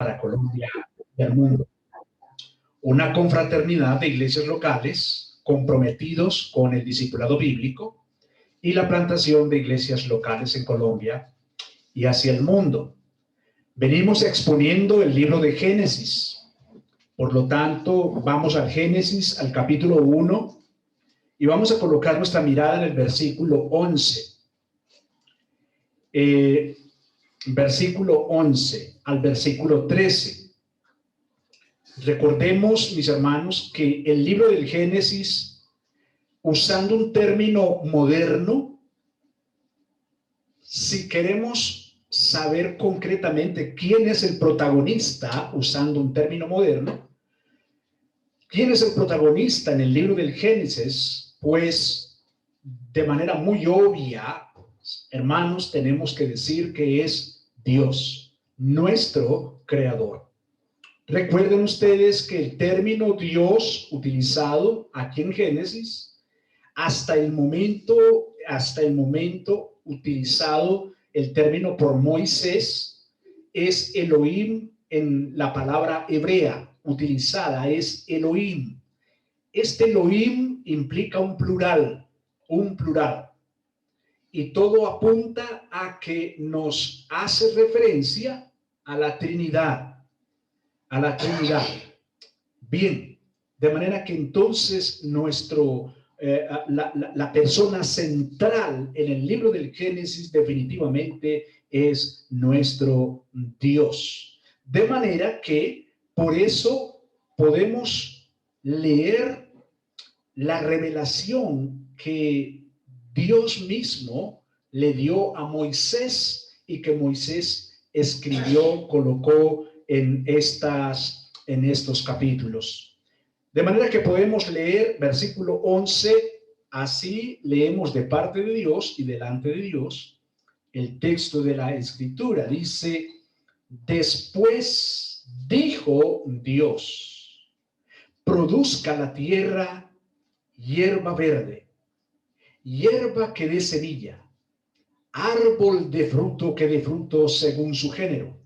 para Colombia y el mundo. Una confraternidad de iglesias locales comprometidos con el discipulado bíblico y la plantación de iglesias locales en Colombia y hacia el mundo. Venimos exponiendo el libro de Génesis. Por lo tanto, vamos al Génesis, al capítulo 1, y vamos a colocar nuestra mirada en el versículo 11. Versículo 11 al versículo 13. Recordemos, mis hermanos, que el libro del Génesis, usando un término moderno, si queremos saber concretamente quién es el protagonista, usando un término moderno, quién es el protagonista en el libro del Génesis, pues de manera muy obvia, hermanos, tenemos que decir que es Dios, nuestro creador. Recuerden ustedes que el término Dios utilizado aquí en Génesis, hasta el momento utilizado el término por Moisés, es Elohim en la palabra hebrea utilizada, es Elohim. Este Elohim implica un plural, y todo apunta a que nos hace referencia a la Trinidad. Bien, de manera que entonces la persona central en el libro del Génesis definitivamente es nuestro Dios. De manera que por eso podemos leer la revelación que Dios mismo le dio a Moisés y que Moisés escribió, colocó en estos capítulos. De manera que podemos leer versículo 11, así leemos de parte de Dios y delante de Dios el texto de la Escritura. Dice: después dijo Dios, produzca la tierra hierba verde, hierba que dé semilla, árbol de fruto que dé fruto según su género,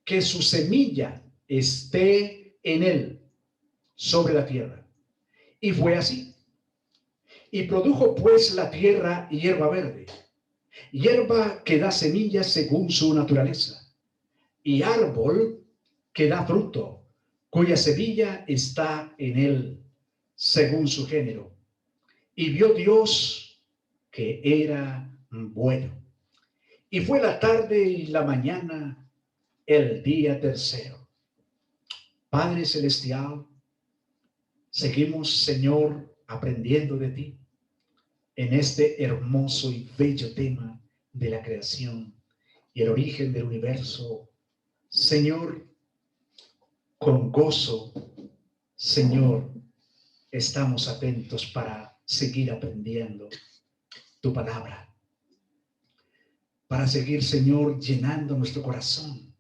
que su semilla esté en él, sobre la tierra. Y fue así. Y produjo pues la tierra hierba verde, hierba que da semillas según su naturaleza, y árbol que da fruto, cuya semilla está en él, según su género. Y vio Dios que era bueno. Y fue la tarde y la mañana, el día tercero. Padre celestial, seguimos, Señor, aprendiendo de ti en este hermoso y bello tema de la creación y el origen del universo. Señor, con gozo, Señor, estamos atentos para seguir aprendiendo tu palabra, para seguir, Señor, llenando nuestro corazón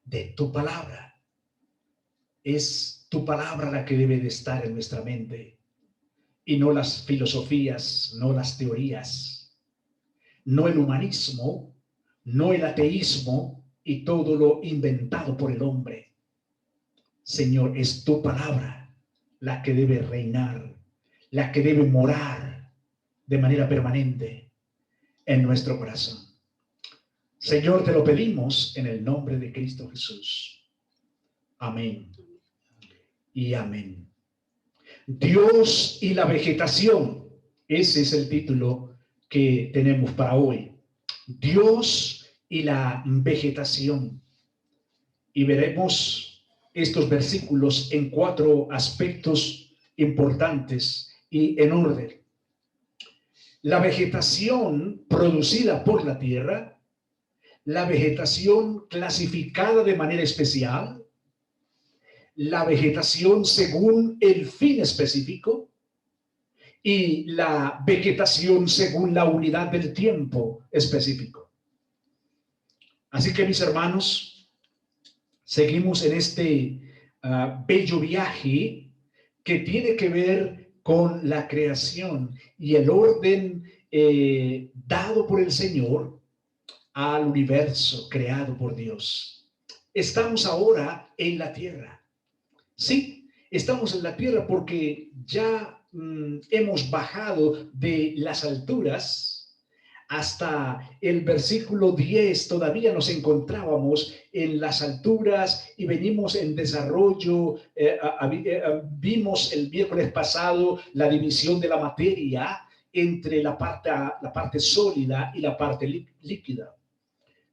de tu palabra. Es tu palabra la que debe de estar en nuestra mente, y no las filosofías, no las teorías, no el humanismo, no el ateísmo y todo lo inventado por el hombre. Señor, es tu palabra la que debe reinar, la que debe morar de manera permanente en nuestro corazón. Señor, te lo pedimos en el nombre de Cristo Jesús. Amén y amén. Dios y la vegetación. Ese es el título que tenemos para hoy. Dios y la vegetación. Y veremos estos versículos en 4 aspectos importantes y en orden. La vegetación producida por la tierra, la vegetación clasificada de manera especial, la vegetación según el fin específico y la vegetación según la unidad del tiempo específico. Así que, mis hermanos, seguimos en este bello viaje que tiene que ver con la creación y el orden dado por el Señor al universo creado por Dios. estamos ahora en la tierra. Sí, estamos en la tierra porque ya hemos bajado de las alturas. Hasta el versículo 10 todavía nos encontrábamos en las alturas y venimos en desarrollo. Vimos el miércoles pasado la división de la materia entre la parte sólida y la parte líquida.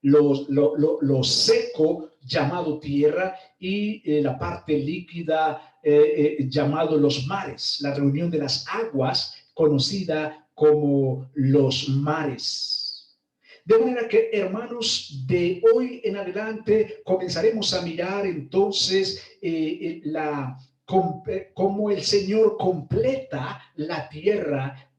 Lo seco llamado tierra y la parte líquida llamado los mares, la reunión de las aguas conocida como los mares. De manera que, hermanos, de hoy en adelante comenzaremos a mirar entonces cómo el Señor completa la tierra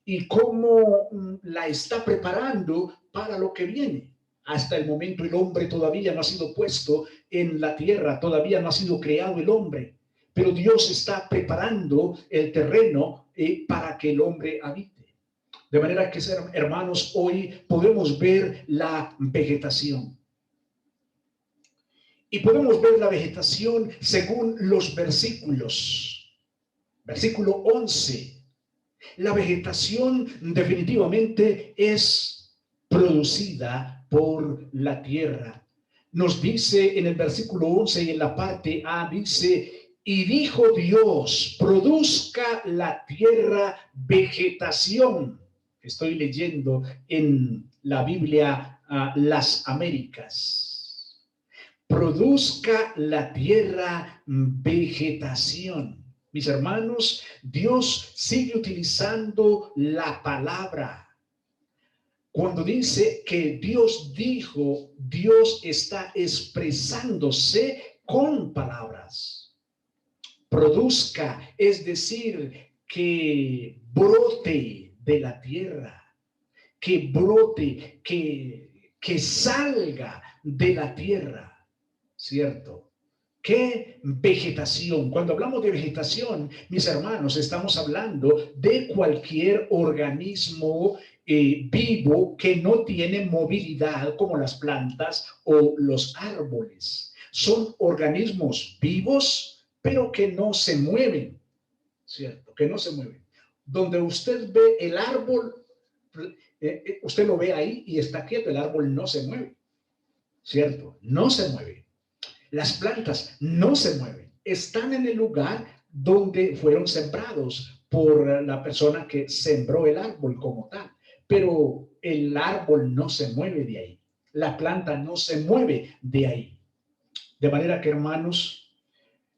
y cómo la está preparando para lo que viene. Hasta el momento el hombre todavía no ha sido puesto en la tierra, todavía no ha sido creado el hombre, pero Dios está preparando el terreno para que el hombre habite. De manera que, hermanos, hoy podemos ver la vegetación. Y podemos ver la vegetación según los versículos. Versículo 11. La vegetación definitivamente es producida por la tierra. Nos dice en el versículo 11 y en la parte A, dice, y dijo Dios, produzca la tierra vegetación. Estoy leyendo en la Biblia Las Américas. Produzca la tierra vegetación. Mis hermanos, Dios sigue utilizando la palabra. Cuando dice que Dios dijo, Dios está expresándose con palabras. Produzca, es decir, que brote de la tierra, que brote, que salga de la tierra, ¿cierto? ¿Qué vegetación? Cuando hablamos de vegetación, mis hermanos, estamos hablando de cualquier organismo vivo que no tiene movilidad como las plantas o los árboles. Son organismos vivos, pero que no se mueven, ¿cierto? Que no se mueven. Donde usted ve el árbol, usted lo ve ahí y está quieto, el árbol no se mueve, ¿cierto? No se mueve. Las plantas no se mueven, están en el lugar donde fueron sembrados por la persona que sembró el árbol como tal, pero el árbol no se mueve de ahí, la planta no se mueve de ahí. De manera que, hermanos,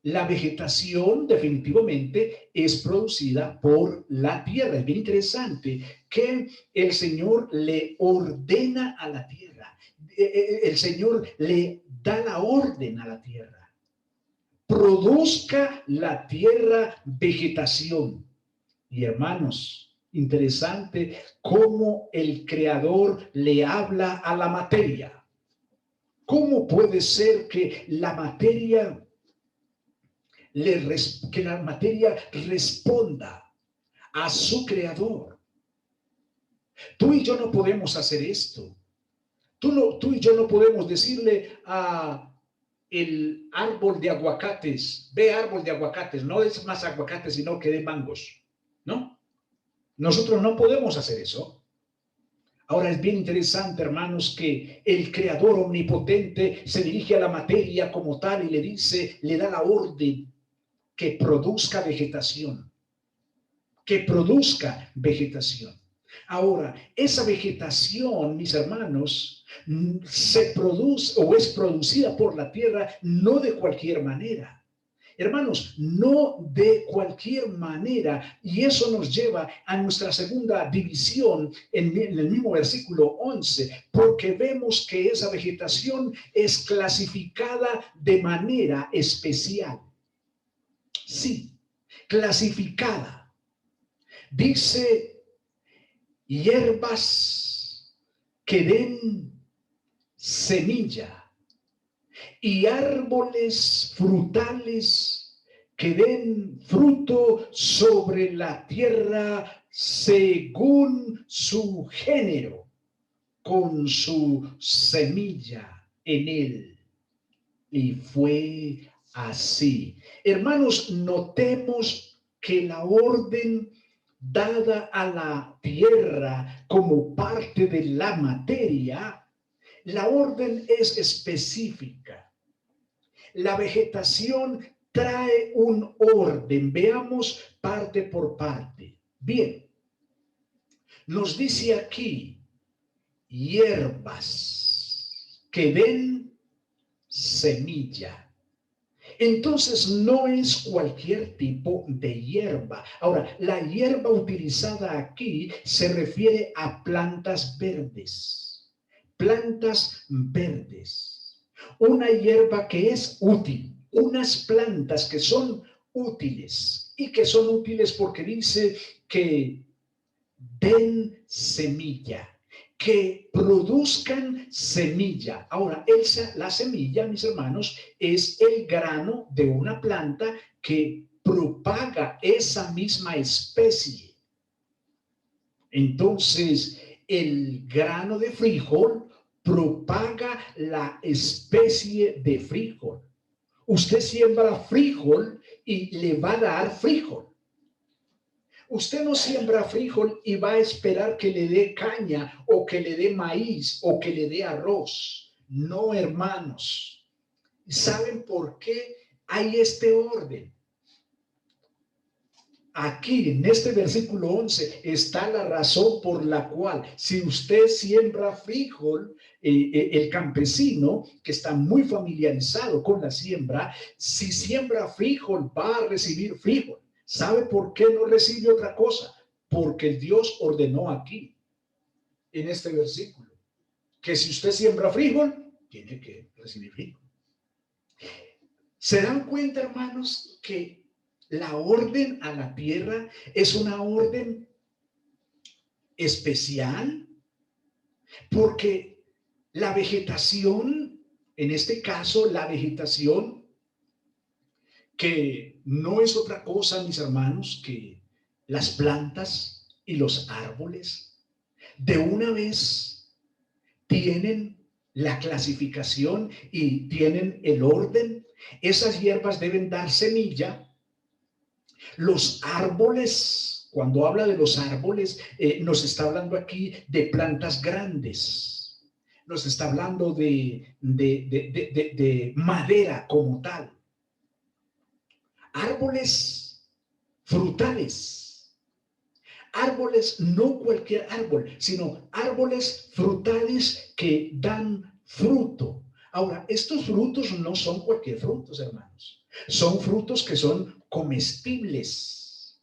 la vegetación definitivamente es producida por la tierra. Es bien interesante que el Señor le ordena a la tierra, el Señor le da la orden a la tierra. Produzca la tierra vegetación. Y hermanos, interesante cómo el Creador le habla a la materia. ¿Cómo puede ser que la materia responda a su Creador? Tú y yo no podemos hacer esto. Tú y yo no podemos decirle a el árbol de aguacates, ve árbol de aguacates, no es más aguacates, sino que de mangos, ¿no? Nosotros no podemos hacer eso. Ahora es bien interesante, hermanos, que el Creador omnipotente se dirige a la materia como tal y le dice, le da la orden que produzca vegetación, que produzca vegetación. Ahora, esa vegetación, mis hermanos, se produce o es producida por la tierra no de cualquier manera. Hermanos, no de cualquier manera. Y eso nos lleva a nuestra segunda división en el mismo versículo 11, porque vemos que esa vegetación es clasificada de manera especial. Sí, clasificada. Dice, hierbas que den semilla y árboles frutales que den fruto sobre la tierra según su género, con su semilla en él. Y fue así. Hermanos, notemos que la orden dada a la tierra como parte de la materia, la orden es específica. La vegetación trae un orden. Veamos parte por parte. Bien, nos dice aquí hierbas que den semilla. Entonces no es cualquier tipo de hierba. Ahora, la hierba utilizada aquí se refiere a plantas verdes. Plantas verdes. Una hierba que es útil. Unas plantas que son útiles. Y que son útiles porque dice que den semilla, que produzcan semilla. Ahora, la semilla, mis hermanos, es el grano de una planta que propaga esa misma especie. Entonces, el grano de frijol propaga la especie de frijol. Usted siembra frijol y le va a dar frijol. Usted no siembra frijol y va a esperar que le dé caña o que le dé maíz o que le dé arroz. No, hermanos. ¿Saben por qué hay este orden? Aquí en este versículo 11 está la razón por la cual si usted siembra frijol, el campesino que está muy familiarizado con la siembra, si siembra frijol va a recibir frijol. ¿Sabe por qué no recibe otra cosa? Porque Dios ordenó aquí, en este versículo, que si usted siembra frijol, tiene que recibir frijol. ¿Se dan cuenta, hermanos, que la orden a la tierra es una orden especial? Porque la vegetación, en este caso, la vegetación, que no es otra cosa, mis hermanos, que las plantas y los árboles, de una vez tienen la clasificación y tienen el orden. Esas hierbas deben dar semilla. Los árboles, cuando habla de los árboles, nos está hablando aquí de plantas grandes. Nos está hablando de madera como tal. Árboles frutales. Árboles, no cualquier árbol, sino árboles frutales que dan fruto. Ahora, estos frutos no son cualquier frutos, hermanos. Son frutos que son comestibles.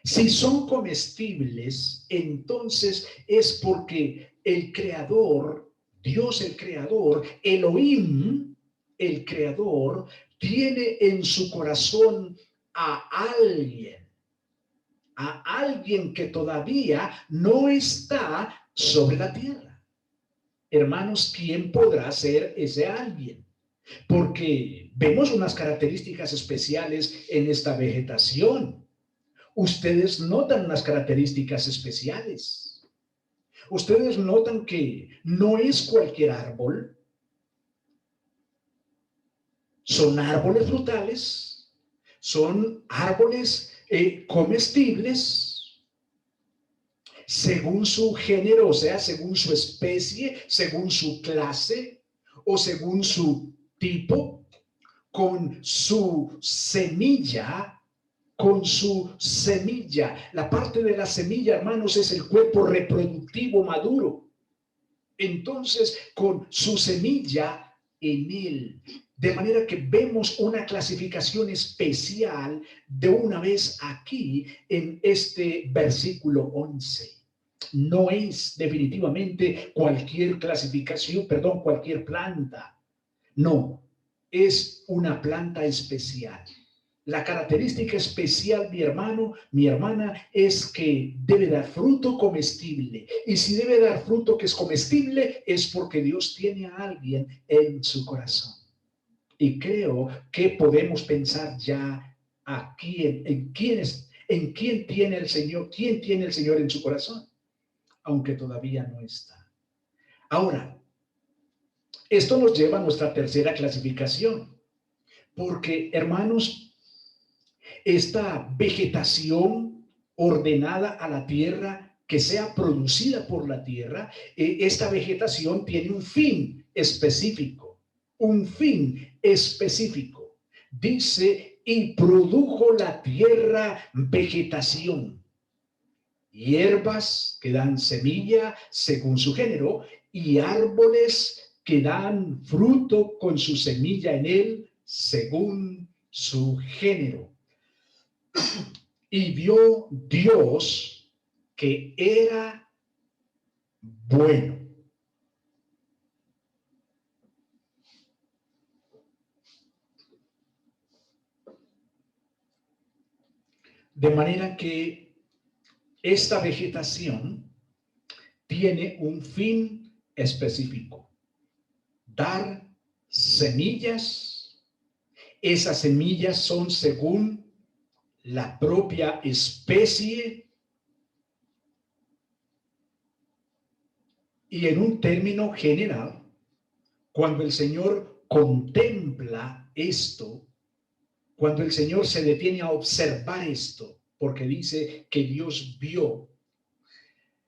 Si son comestibles, entonces es porque el Creador, Dios el Creador, Elohim, el Creador, tiene en su corazón a alguien que todavía no está sobre la tierra. Hermanos, ¿quién podrá ser ese alguien? Porque vemos unas características especiales en esta vegetación. Ustedes notan unas características especiales. Ustedes notan que no es cualquier árbol. Son árboles frutales, son árboles comestibles, según su género, o sea, según su especie, según su clase o según su tipo, con su semilla. Con su semilla. La parte de la semilla, hermanos, es el cuerpo reproductivo maduro. Entonces, con su semilla en él. De manera que vemos una clasificación especial de una vez aquí en este versículo 11. No es definitivamente cualquier clasificación, perdón, cualquier planta. No, es una planta especial. La característica especial, mi hermano, mi hermana, es que debe dar fruto comestible. Y si debe dar fruto que es comestible, es porque Dios tiene a alguien en su corazón. Y creo que podemos pensar ya aquí en quién tiene el Señor, quién tiene el Señor en su corazón, aunque todavía no está. Ahora, Esto nos lleva a nuestra tercera clasificación, porque, hermanos, esta vegetación ordenada a la tierra, que sea producida por la tierra, esta vegetación tiene un fin específico, un fin específico. Dice, y produjo la tierra vegetación, hierbas que dan semilla según su género, y árboles que dan fruto con su semilla en él según su género. Y vio Dios que era bueno. De manera que esta vegetación tiene un fin específico: dar semillas. Esas semillas son según la propia especie, y en un término general, cuando el Señor contempla esto, cuando el Señor se detiene a observar esto, porque dice que Dios vio,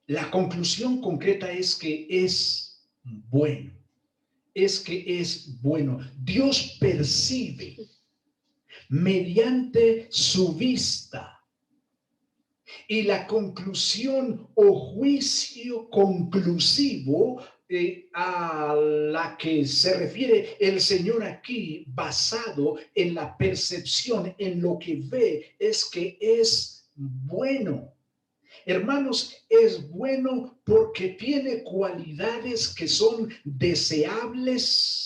la conclusión concreta es que es bueno, es que es bueno. Dios percibe mediante su vista, y la conclusión o juicio conclusivo a la que se refiere el Señor aquí, basado en la percepción, en lo que ve, es que es bueno. Hermanos, es bueno porque tiene cualidades que son deseables,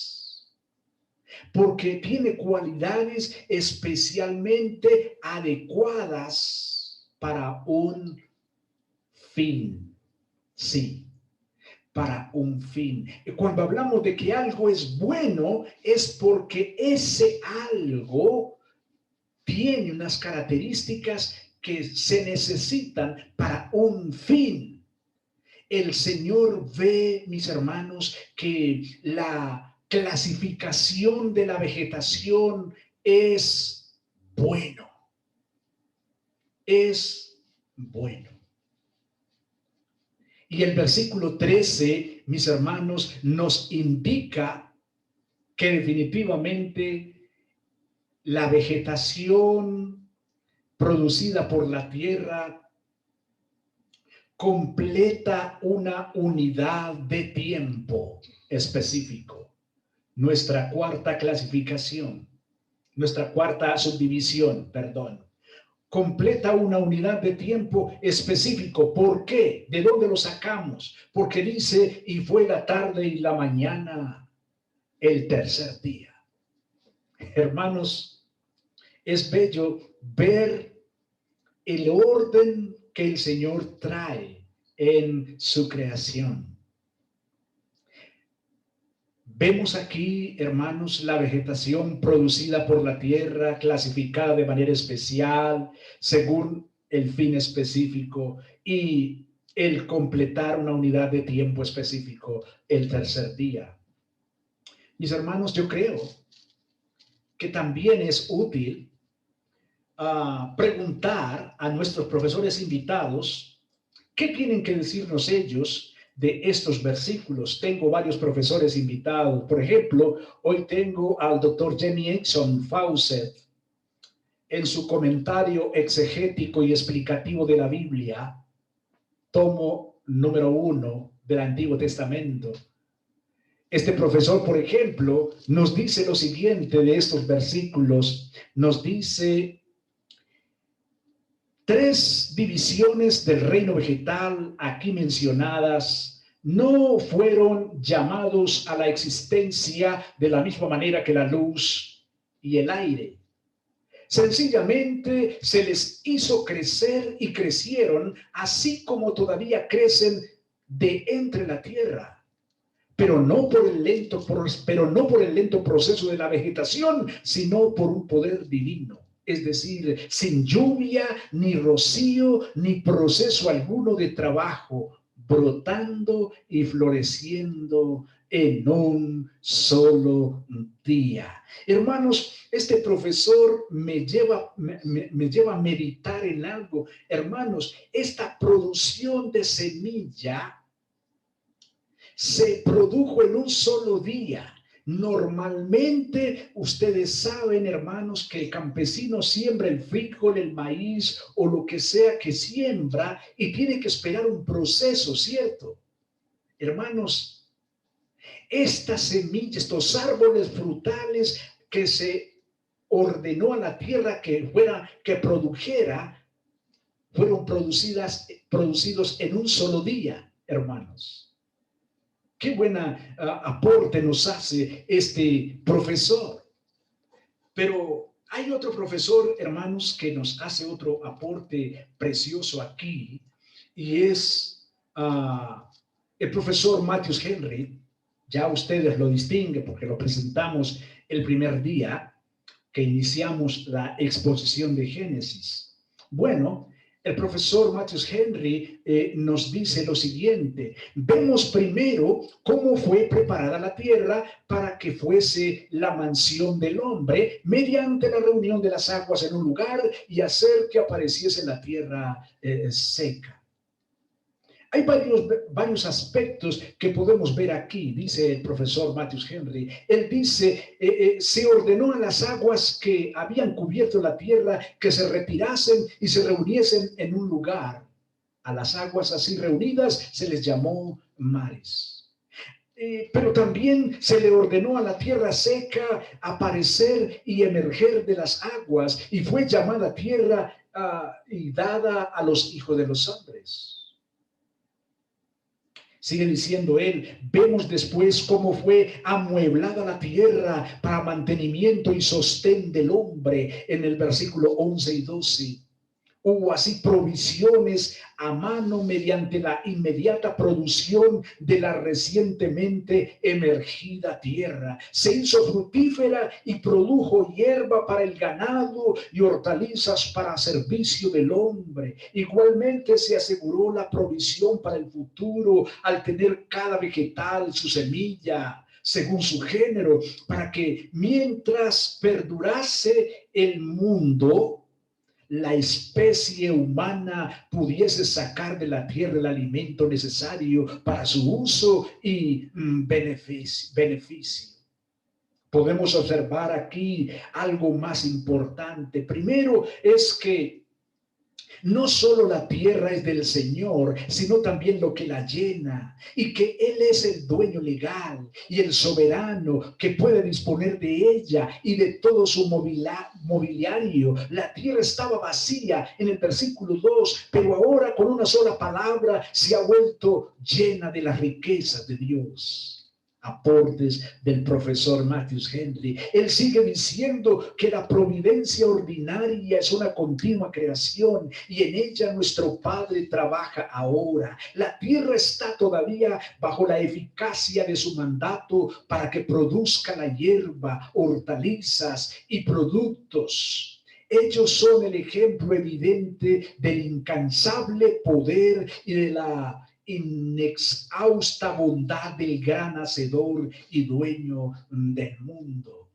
porque tiene cualidades especialmente adecuadas para un fin. Sí, para un fin. Cuando hablamos de que algo es bueno, es porque ese algo tiene unas características que se necesitan para un fin. El Señor ve, mis hermanos, que la clasificación de la vegetación es bueno. Es bueno. Y el versículo 13, mis hermanos, nos indica que definitivamente la vegetación producida por la tierra completa una unidad de tiempo específico. Nuestra cuarta clasificación, nuestra cuarta subdivisión, perdón, completa una unidad de tiempo específico. ¿Por qué? ¿De dónde lo sacamos? Porque dice, y fue la tarde y la mañana el tercer día. Hermanos, es bello ver el orden que el Señor trae en su creación. Vemos aquí, hermanos, la vegetación producida por la tierra, clasificada de manera especial, según el fin específico, y el completar una unidad de tiempo específico, el tercer día. Mis hermanos, yo creo que también es útil preguntar a nuestros profesores invitados qué tienen que decirnos ellos de estos versículos. Tengo varios profesores invitados. Por ejemplo, hoy tengo al doctor Jenny Exxon Fawcett en su comentario exegético y explicativo de la Biblia, tomo número 1 del Antiguo Testamento. Este profesor, por ejemplo, nos dice lo siguiente de estos versículos. Nos dice: 3 divisiones del reino vegetal aquí mencionadas no fueron llamados a la existencia de la misma manera que la luz y el aire. Sencillamente se les hizo crecer y crecieron, así como todavía crecen de entre la tierra, pero no por el lento proceso de la vegetación, sino por un poder divino. Es decir, sin lluvia, ni rocío, ni proceso alguno de trabajo, brotando y floreciendo en un solo día. Hermanos, este profesor me lleva a meditar en algo. Hermanos, esta producción de semilla se produjo en un solo día. Normalmente, ustedes saben, hermanos, que el campesino siembra el frijol, el maíz o lo que sea que siembra y tiene que esperar un proceso, ¿cierto? Hermanos, estas semillas, estos árboles frutales que se ordenó a la tierra que produjera, fueron producidos en un solo día, hermanos. Qué buena aporte nos hace este profesor. Pero hay otro profesor, hermanos, que nos hace otro aporte precioso aquí, y es el profesor Matthews Henry. Ya ustedes lo distinguen porque lo presentamos el primer día que iniciamos la exposición de Génesis. Bueno, el profesor Matthews Henry nos dice lo siguiente: vemos primero cómo fue preparada la tierra para que fuese la mansión del hombre mediante la reunión de las aguas en un lugar y hacer que apareciese la tierra seca. Hay varios aspectos que podemos ver aquí, dice el profesor Matthews Henry. Él dice, se ordenó a las aguas que habían cubierto la tierra que se retirasen y se reuniesen en un lugar. A las aguas así reunidas se les llamó mares. Pero también se le ordenó a la tierra seca aparecer y emerger de las aguas, y fue llamada tierra y dada a los hijos de los hombres. Sigue diciendo él, vemos después cómo fue amueblada la tierra para mantenimiento y sostén del hombre en el versículo 11 y 12. Hubo así provisiones a mano mediante la inmediata producción de la recientemente emergida tierra. Se hizo fructífera y produjo hierba para el ganado y hortalizas para servicio del hombre. Igualmente se aseguró la provisión para el futuro al tener cada vegetal su semilla según su género, para que mientras perdurase el mundo, la especie humana pudiese sacar de la tierra el alimento necesario para su uso y beneficio. Podemos observar aquí algo más importante. Primero es que no solo la tierra es del Señor, sino también lo que la llena, y que Él es el dueño legal y el soberano que puede disponer de ella y de todo su mobiliario. La tierra estaba vacía en el versículo 2, pero ahora con una sola palabra se ha vuelto llena de las riquezas de Dios. Aportes del profesor Matthews Henry. Él sigue diciendo que la providencia ordinaria es una continua creación y en ella nuestro Padre trabaja ahora. La tierra está todavía bajo la eficacia de su mandato para que produzca la hierba, hortalizas y productos. Ellos son el ejemplo evidente del incansable poder y de la inexhausta bondad del gran hacedor y dueño del mundo.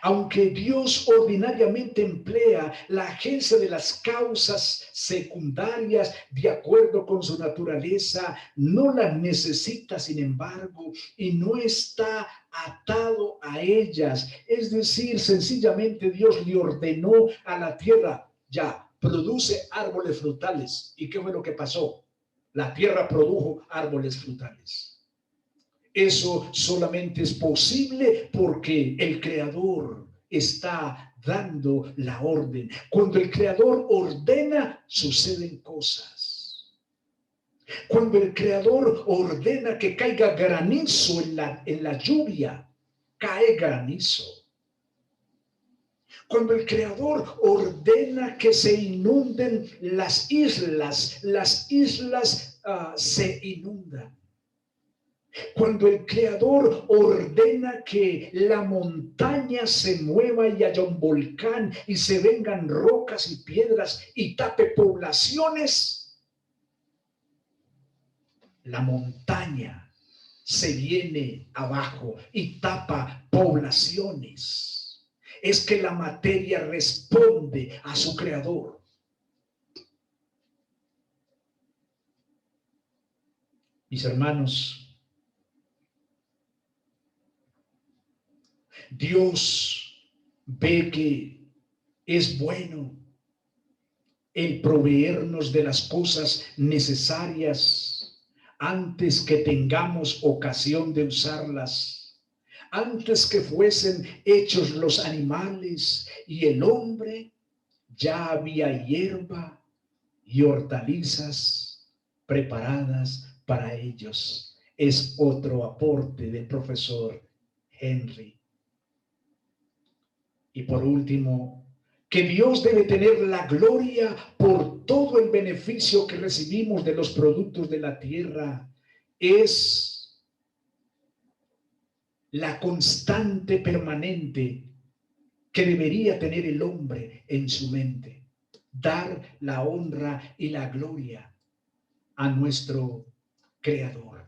Aunque Dios ordinariamente emplea la agencia de las causas secundarias de acuerdo con su naturaleza, no las necesita, sin embargo, y no está atado a ellas. Es decir, sencillamente Dios le ordenó a la tierra, ya, produce árboles frutales. ¿Y qué fue lo que pasó? La tierra produjo árboles frutales. Eso solamente es posible porque el Creador está dando la orden. Cuando el Creador ordena, suceden cosas. Cuando el Creador ordena que caiga granizo en la lluvia, cae granizo. Cuando el Creador ordena que se inunden las islas se inundan. Cuando el Creador ordena que la montaña se mueva y haya un volcán y se vengan rocas y piedras y tape poblaciones, la montaña se viene abajo y tapa poblaciones. Es que la materia responde a su creador. Mis hermanos, Dios ve que es bueno el proveernos de las cosas necesarias antes que tengamos ocasión de usarlas, antes que fuesen hechos los animales y el hombre, ya había hierba y hortalizas preparadas para ellos. Es otro aporte del profesor Henry. Y por último, que Dios debe tener la gloria por todo el beneficio que recibimos de los productos de la tierra. Es la constante permanente que debería tener el hombre en su mente. Dar la honra y la gloria a nuestro Creador.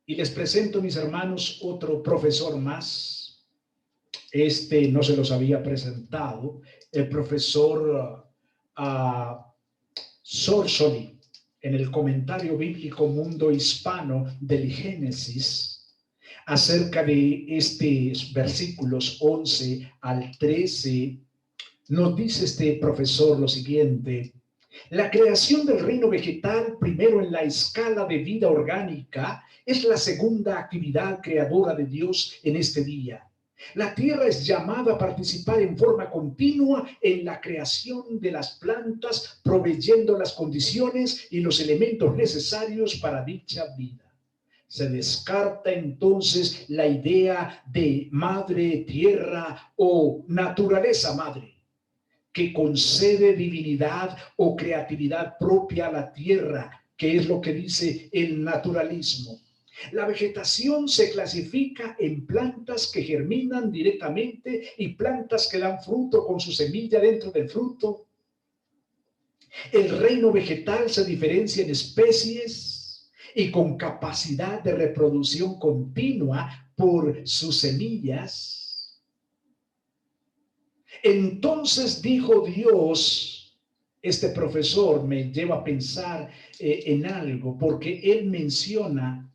Y les presento, mis hermanos, otro profesor más. Este no se los había presentado, el profesor Sorsoli, en el comentario bíblico Mundo Hispano del Génesis, acerca de estos versículos 11 al 13, nos dice este profesor lo siguiente: la creación del reino vegetal, primero en la escala de vida orgánica, es la segunda actividad creadora de Dios en este día. La tierra es llamada a participar en forma continua en la creación de las plantas, proveyendo las condiciones y los elementos necesarios para dicha vida. Se descarta entonces la idea de madre tierra o naturaleza madre, que concede divinidad o creatividad propia a la tierra, que es lo que dice el naturalismo. La vegetación se clasifica en plantas que germinan directamente y plantas que dan fruto con su semilla dentro del fruto. El reino vegetal se diferencia en especies y con capacidad de reproducción continua por sus semillas. Entonces dijo Dios, este profesor me lleva a pensar en algo, porque él menciona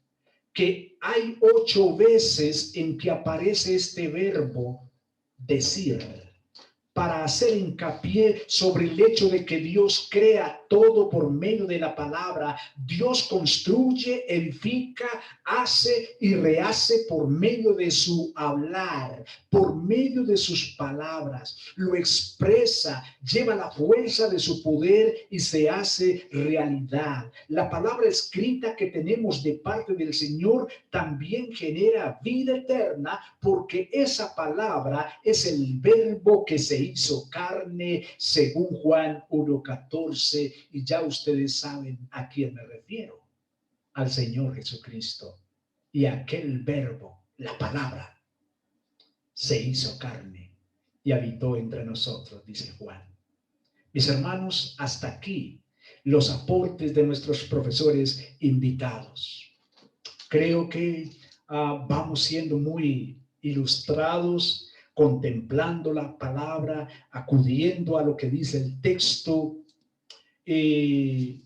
que hay 8 veces en que aparece este verbo decir, para hacer hincapié sobre el hecho de que Dios crea todo por medio de la palabra. Dios construye, edifica, hace y rehace por medio de su hablar, por medio de sus palabras. Lo expresa, lleva la fuerza de su poder y se hace realidad. La palabra escrita que tenemos de parte del Señor también genera vida eterna, porque esa palabra es el verbo que se hizo carne, según Juan 1:14, y ya ustedes saben a quién me refiero: al Señor Jesucristo. Y aquel verbo, la palabra, se hizo carne y habitó entre nosotros, dice Juan. Mis hermanos, hasta aquí los aportes de nuestros profesores invitados. Creo que vamos siendo muy ilustrados, contemplando la palabra, acudiendo a lo que dice el texto,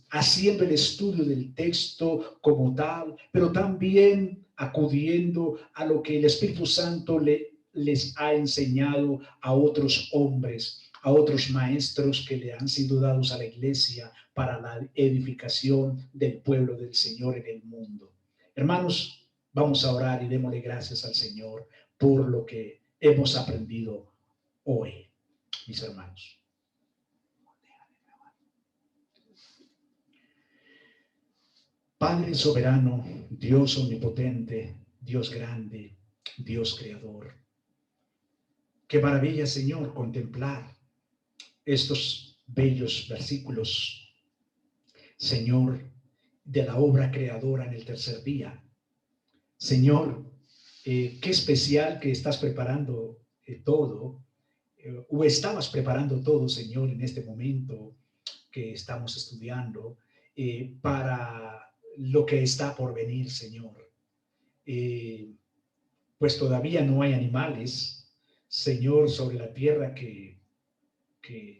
haciendo el estudio del texto como tal, pero también acudiendo a lo que el Espíritu Santo les ha enseñado a otros hombres, a otros maestros que le han sido dados a la iglesia para la edificación del pueblo del Señor en el mundo. Hermanos, vamos a orar y démosle gracias al Señor por lo que hemos aprendido hoy, mis hermanos. Padre soberano, Dios omnipotente, Dios grande, Dios creador. Qué maravilla, Señor, contemplar estos bellos versículos, Señor, de la obra creadora en el tercer día. Señor, qué especial que estás preparando todo, o estabas preparando todo, Señor, en este momento que estamos estudiando, para lo que está por venir, Señor. Pues todavía no hay animales, Señor, sobre la tierra que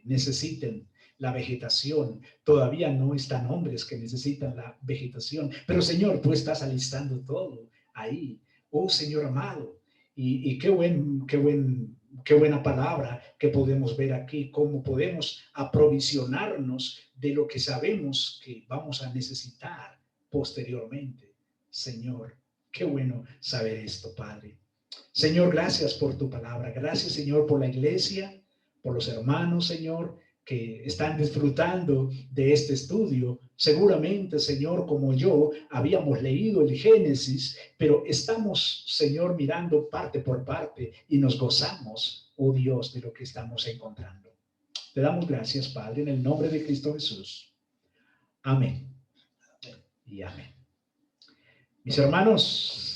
necesiten la vegetación. Todavía no están hombres que necesitan la vegetación. Pero Señor, tú estás alistando todo ahí. Oh Señor amado. Y qué buena palabra que podemos ver aquí, cómo podemos aprovisionarnos de lo que sabemos que vamos a necesitar posteriormente. Señor, qué bueno saber esto, Padre. Señor, gracias por tu palabra. Gracias, Señor, por la iglesia, por los hermanos, Señor, que están disfrutando de este estudio. Seguramente, Señor, como yo, habíamos leído el Génesis, pero estamos, Señor, mirando parte por parte y nos gozamos, oh Dios, de lo que estamos encontrando. Te damos gracias, Padre, en el nombre de Cristo Jesús. Amén. Y amén. Mis hermanos,